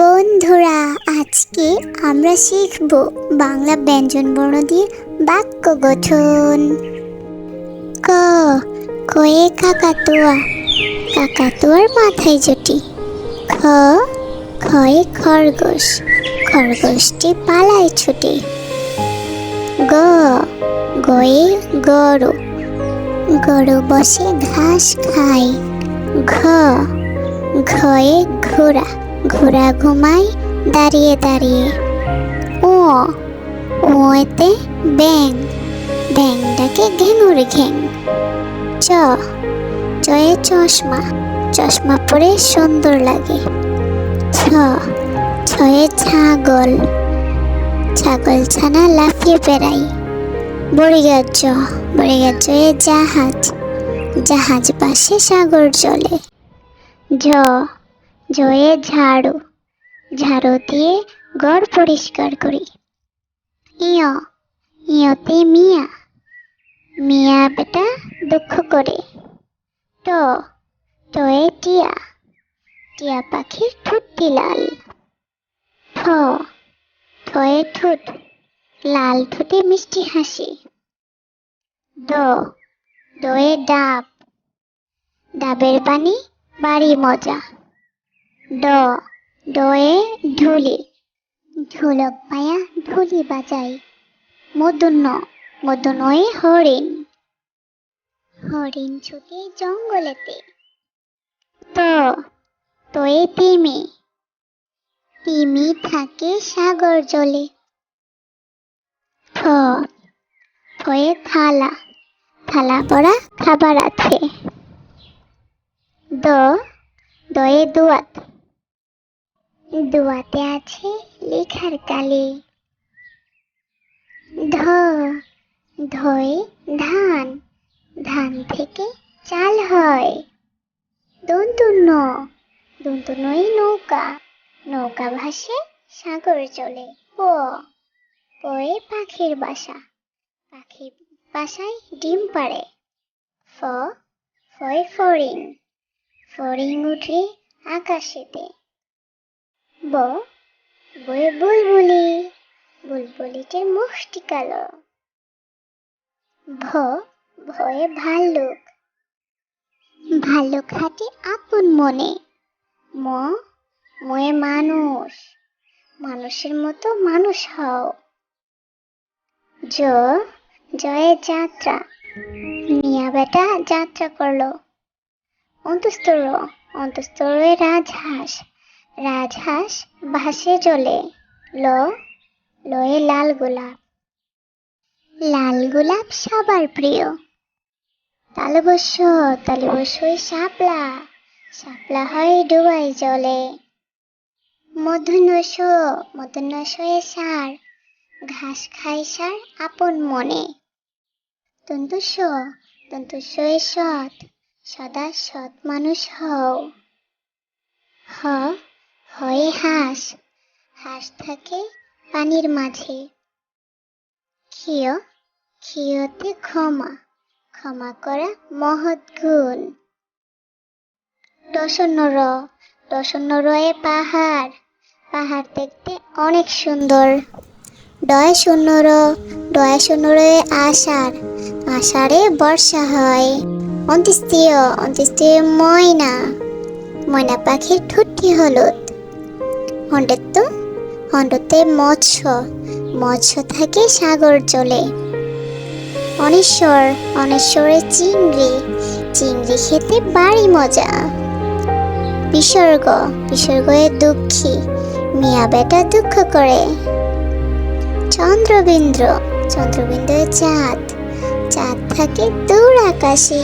বন্ধুরা, আজকে আমরা শিখব বাংলা ব্যঞ্জনবর্ণ দিয়ে বাক্য গঠন। ক, কয়ে কাকাতুয়া, কাকাতুয়ার মাথায় জুটি। খ, খয়ে খরগোশ, খরগোশটি পালায় ছুটে। গ, গয়ে গরু, গরু বসে ঘাস খায়। ঘ, ঘয়ে ঘোড়া, ঘোড়া ঘুমায় দাঁড়িয়ে দাঁড়িয়ে। ও, ওতে ব্যাঙ, ব্যাঙ ডাকে ঘেঙুর ঘ্যাং। চ, চয়ে চশমা, চশমা পরে সুন্দর লাগে। ছ, ছয়ে ছাগল, ছাগল ছানা লাফিয়ে বেড়ায়। বড়িগার জ, বড়িগার জয়ে জাহাজ, জাহাজ পাশে সাগর জলে। ঝ, ঝয়ে ঝাড়ু, ঝাড়ু দিয়ে ঘর পরিষ্কার করি। ইয়, ইয়তে মিয়া, মিয়া বেটা দুঃখ করে। ট, টয়ে টিয়া, টিয়া পাখির ঠোঁটটি লাল। ঠ, ঠয়ে ঠোঁট, লাল ঠোঁটে মিষ্টি হাসি। ড, ডয়ে ডাব, ডাবের পানি বাড়ি মজা। ড, ডয়ে ঢুলি, ঢোলক পায়া ঢুলি বাজাই। মূর্ধন্য, মূর্ধন্যয়ে হরিণ, হরিণ ছুটে জঙ্গলেতে। ত, তয়ে তিমি, তিমি থাকে সাগর জলে। থ, থয়ে থালা, থালা ভরা খাবার আছে। দ, দয়ে দুয়াত, দুয়াতে আছে লেখার কালি। ধ, ধয়ে ধান, ধান থেকে চাল হয়। দন্তন্য, দন্তন্যই নৌকা, নৌকা ভাসে সাগর চলে। প, পয়ে পাখির বাসা, পাখির বাসায় ডিম পাড়ে। ফ, ফয়ে ফড়িং, ফড়িং উঠে আকাশেতে। ব, বয়ে বুলবুলি, বুলবুলিটির মুখটি কালো। ভ, ভয়ে ভাল্লুক, ভাল্লুক হাঁটে আপন মনে। ম, ময়ে মানুষ, মানুষের মতো মানুষ হও। জ, জয়ে যাত্রা, মিয়া বেটা যাত্রা করলো। অন্তস্তর, অন্তস্তরে রাজহাঁস, রাজহাঁস ভাসে জলে। ল, লয়ে লাল গোলাপ, লাল গোলাপ সবার প্রিয়। তালবস্য, তালবস্যই শাপলা, শাপলা হয় ডুবাই জলে। মূর্ধন্য ষ, মূর্ধন্য শয়ে ষাঁড়, ঘাস খায় ষাঁড় আপন মনে। দন্তু স, দন্তু শয়ে সৎ, সদা সৎ মানুষ হও। হ, হয়ে হাঁস, হাঁস থাকে পানির মাঝে। ক্ষিয়, ক্ষিয়তে ক্ষমা, ক্ষমা করা মহৎ গুণ। ডসন্য র, ডসন্য রয়ে পাহাড়, পাহাড় দেখতে অনেক সুন্দর। ডয় শূন্য র, ডয় শূন্য রয়ে আষাঢ়, আষাঢ়ে বর্ষা হয়। অন্ত্যেষ্টিয়, অন্ত্যেষ্টিয় ময়না, ময়না পাখির ঠোঁটটি হলুদ। হন্ডেত্ব, হন্ডতে মৎস্য, মৎস্য থাকে সাগর জলে। অনিশ্বর, অনিশ্বরে চিংড়ি, চিংড়ি খেতে বাড়ি মজা। বিসর্গ, বিসর্গয়ে দুঃখী, মিয়া বেটা দুঃখ করে। চন্দ্রবিন্দ্র, চন্দ্রবিন্দুয়ে চাঁদ, চাঁদ থাকে দূর আকাশে।